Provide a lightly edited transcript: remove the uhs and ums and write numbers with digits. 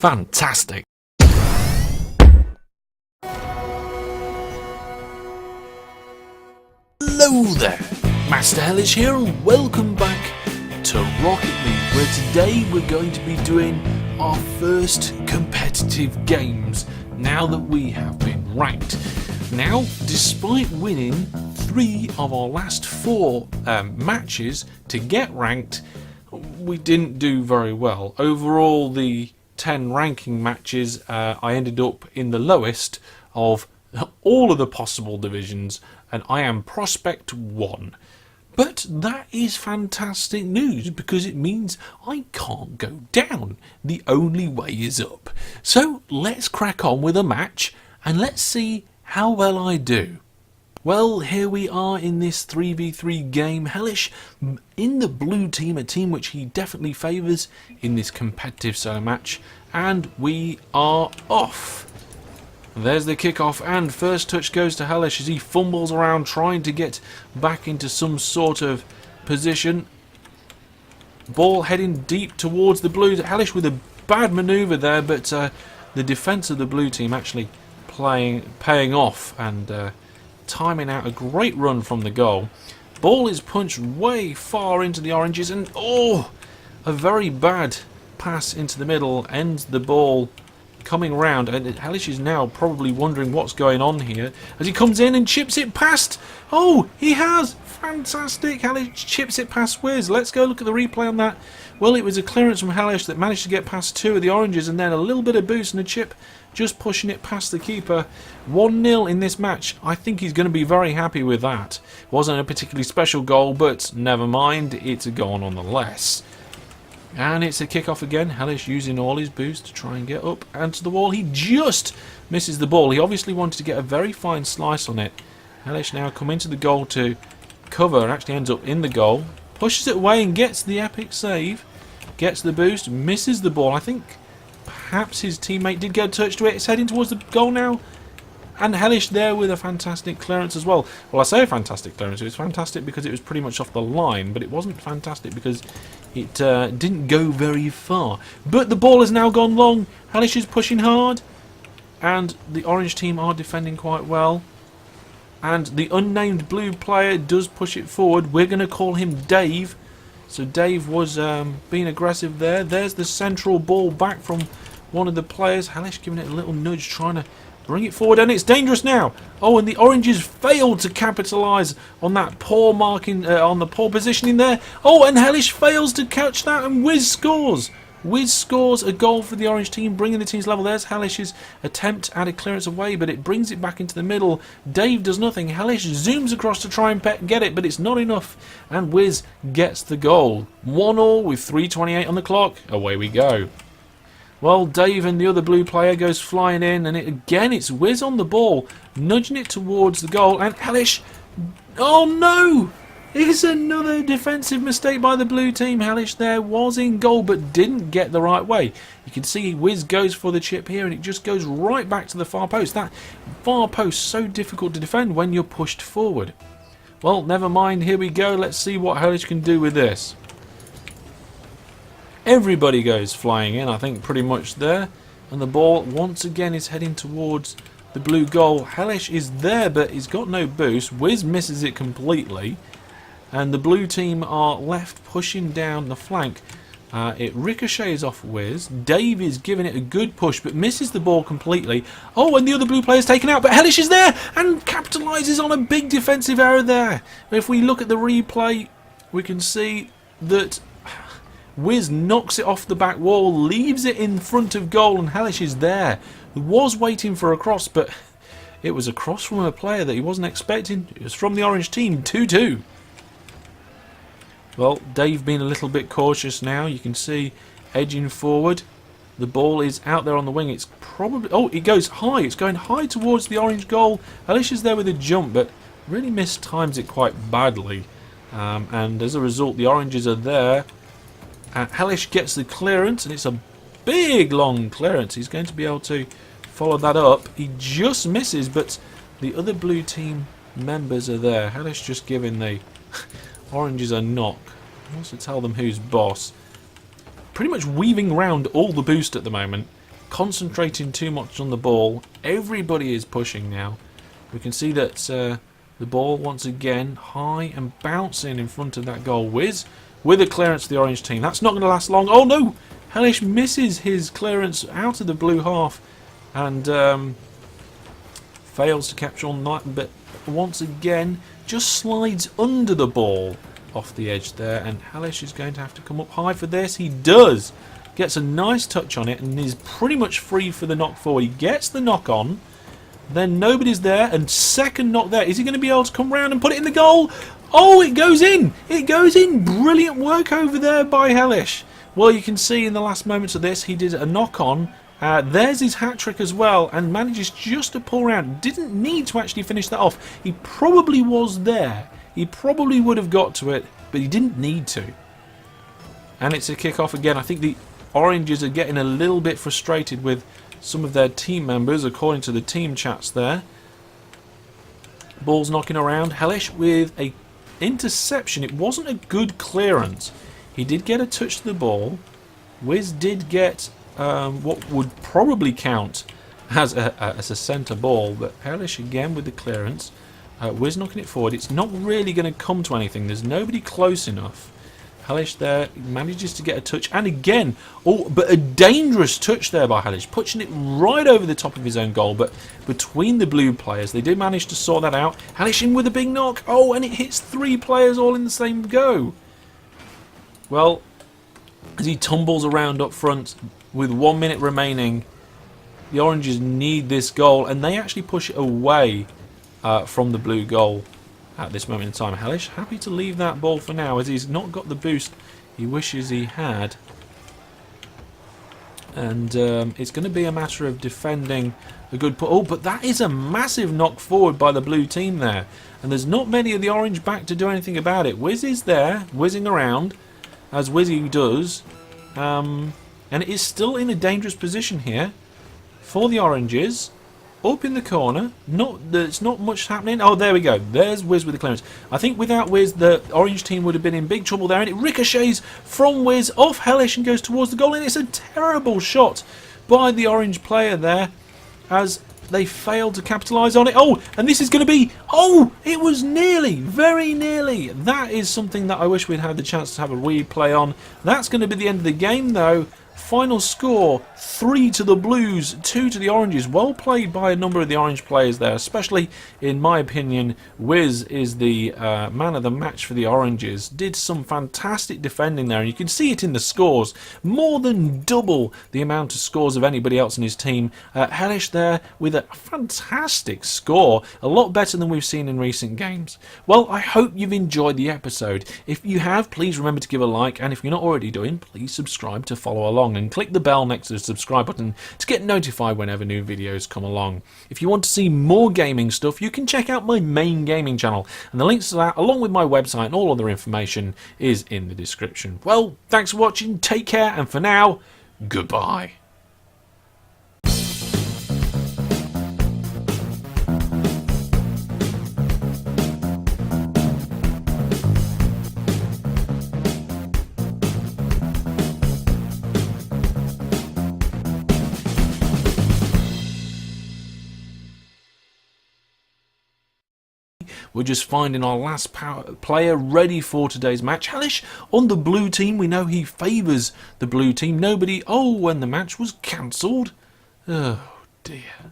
Fantastic. Hello there, Master Hellish here, and welcome back to Rocket League, where today we're going to be doing our first competitive games now that we have been ranked. Now, despite winning 3 of our last 4 matches to get ranked, we didn't do very well. Overall, the 10 ranking matches, I ended up in the lowest of all of the possible divisions, and I am Prospect 1. But that is fantastic news, because it means I can't go down. The only way is up. So let's crack on with a match, and let's see how well I do. Well, here we are in this 3v3 game. Hellish in the blue team, a team which he definitely favours in this competitive solo match. And we are off. There's the kickoff, and first touch goes to Hellish as he fumbles around trying to get back into some sort of position. Ball heading deep towards the Blues. Hellish with a bad manoeuvre there, but the defence of the blue team actually paying off and timing out a great run from the goal. Ball is punched way far into the oranges, and a very bad pass into the middle ends the ball coming round, and Hellish is now probably wondering what's going on here as he comes in and chips it past. He has! Fantastic! Hellish chips it past Wiz. Let's go look at the replay on that. Well, it was a clearance from Hellish that managed to get past 2 of the oranges, and then a little bit of boost and a chip just pushing it past the keeper. 1-0 in this match. I think he's going to be very happy with that. Wasn't a particularly special goal, but never mind, it's a goal nonetheless. And it's a kick-off again. Hellish using all his boost to try and get up onto the wall. He just misses the ball. He obviously wanted to get a very fine slice on it. Hellish now come into the goal to cover and actually ends up in the goal. Pushes it away and gets the epic save. Gets the boost, misses the ball. I think perhaps his teammate did get a touch to it. It's heading towards the goal now. And Hellish there with a fantastic clearance as well. Well, I say a fantastic clearance. It was fantastic because it was pretty much off the line, but it wasn't fantastic because it didn't go very far. But the ball has now gone long. Hellish is pushing hard, and the orange team are defending quite well. And the unnamed blue player does push it forward. We're going to call him Dave. So Dave was being aggressive there. There's the central ball back from one of the players. Hellish giving it a little nudge, trying to bring it forward, and it's dangerous now. And the oranges failed to capitalise on that poor marking, on the poor positioning there. And Hellish fails to catch that, and Wiz scores. Wiz scores a goal for the orange team, bringing the team's level. There's Hellish's attempt at a clearance away, but it brings it back into the middle. Dave does nothing. Hellish zooms across to try and get it, but it's not enough, and Wiz gets the goal. 1-1 with 3:28 on the clock. Away we go. Well, Dave and the other blue player goes flying in, and it's Wiz on the ball, nudging it towards the goal, and Hellish, oh no! It's another defensive mistake by the blue team. Hellish there was in goal, but didn't get the right way. You can see Wiz goes for the chip here, and it just goes right back to the far post. That far post, so difficult to defend when you're pushed forward. Well, never mind, here we go. Let's see what Hellish can do with this. Everybody goes flying in, I think, pretty much there. And the ball, once again, is heading towards the blue goal. Hellish is there, but he's got no boost. Wiz misses it completely. And the blue team are left pushing down the flank. It ricochets off Wiz. Dave is giving it a good push, but misses the ball completely. And the other blue player is taken out, but Hellish is there and capitalises on a big defensive error there. If we look at the replay, we can see that Wiz knocks it off the back wall, leaves it in front of goal, and Hellish is there. He was waiting for a cross, but it was a cross from a player that he wasn't expecting. It was from the orange team. 2-2. Well, Dave being a little bit cautious now. You can see edging forward. The ball is out there on the wing. It's probably... it goes high. It's going high towards the orange goal. Hellish is there with a jump, but really mistimes it quite badly. And as a result, the oranges are there. Hellish gets the clearance, and it's a big, long clearance. He's going to be able to follow that up. He just misses, but the other blue team members are there. Hellish just giving the oranges a knock. He wants to tell them who's boss. Pretty much weaving round all the boost at the moment. concentrating too much on the ball. Everybody is pushing now. We can see that the ball once again high and bouncing in front of that goal. Wiz with a clearance to the orange team. That's not going to last long. Oh no! Hellish misses his clearance out of the blue half and fails to capture on that, but once again just slides under the ball off the edge there, and Hellish is going to have to come up high for this. He does! Gets a nice touch on it and is pretty much free for the knock forward. He gets the knock on, then nobody's there, and second knock there. Is he going to be able to come round and put it in the goal? Oh, it goes in! It goes in! Brilliant work over there by Hellish. Well, you can see in the last moments of this, he did a knock on. There's his hat-trick as well, and manages just to pull around. Didn't need to actually finish that off. He probably was there. He probably would have got to it, but he didn't need to. And it's a kick-off again. I think the Oranges are getting a little bit frustrated with some of their team members, according to the team chats there. Ball's knocking around. Hellish with a interception. It wasn't a good clearance. He did get a touch to the ball. Wiz did get what would probably count as a centre ball, but Hellish again with the clearance. Wiz knocking it forward. It's not really going to come to anything. There's nobody close enough. Hellish there manages to get a touch, and again, oh, but a dangerous touch there by Hellish, pushing it right over the top of his own goal, but between the blue players, they did manage to sort that out. Hellish in with a big knock. Oh, and it hits 3 players all in the same go. Well, as he tumbles around up front with 1 minute remaining, the Oranges need this goal, and they actually push it away from the blue goal at this moment in time. Hellish happy to leave that ball for now, as he's not got the boost he wishes he had. And it's going to be a matter of defending a good put. Oh, but that is a massive knock forward by the blue team there. And there's not many of the orange back to do anything about it. Wiz is there, whizzing around, as Wizzy does. And it is still in a dangerous position here for the oranges. Up in the corner, there's not much happening. Oh, there we go. There's Wiz with the clearance. I think without Wiz, the orange team would have been in big trouble there, and it ricochets from Wiz off Hellish and goes towards the goal, and it's a terrible shot by the orange player there as they failed to capitalise on it. Oh, and this is going to be... Oh, it was nearly, very nearly. That is something that I wish we'd had the chance to have a replay on. That's going to be the end of the game, though. Final score, 3 to the Blues, 2 to the Oranges. Well played by a number of the Orange players there, especially, in my opinion, Wiz is the man of the match for the Oranges. Did some fantastic defending there, and you can see it in the scores. More than double the amount of scores of anybody else in his team. Hellish there with a fantastic score, a lot better than we've seen in recent games. Well, I hope you've enjoyed the episode. If you have, please remember to give a like, and if you're not already doing, please subscribe to follow along. And click the bell next to the subscribe button to get notified whenever new videos come along. If you want to see more gaming stuff, you can check out my main gaming channel, and the links to that, along with my website and all other information, is in the description. Well, thanks for watching, take care, and for now, goodbye. We're just finding our last player ready for today's match. Hellish on the blue team. We know he favours the blue team. Nobody... Oh, when the match was cancelled. Oh, dear.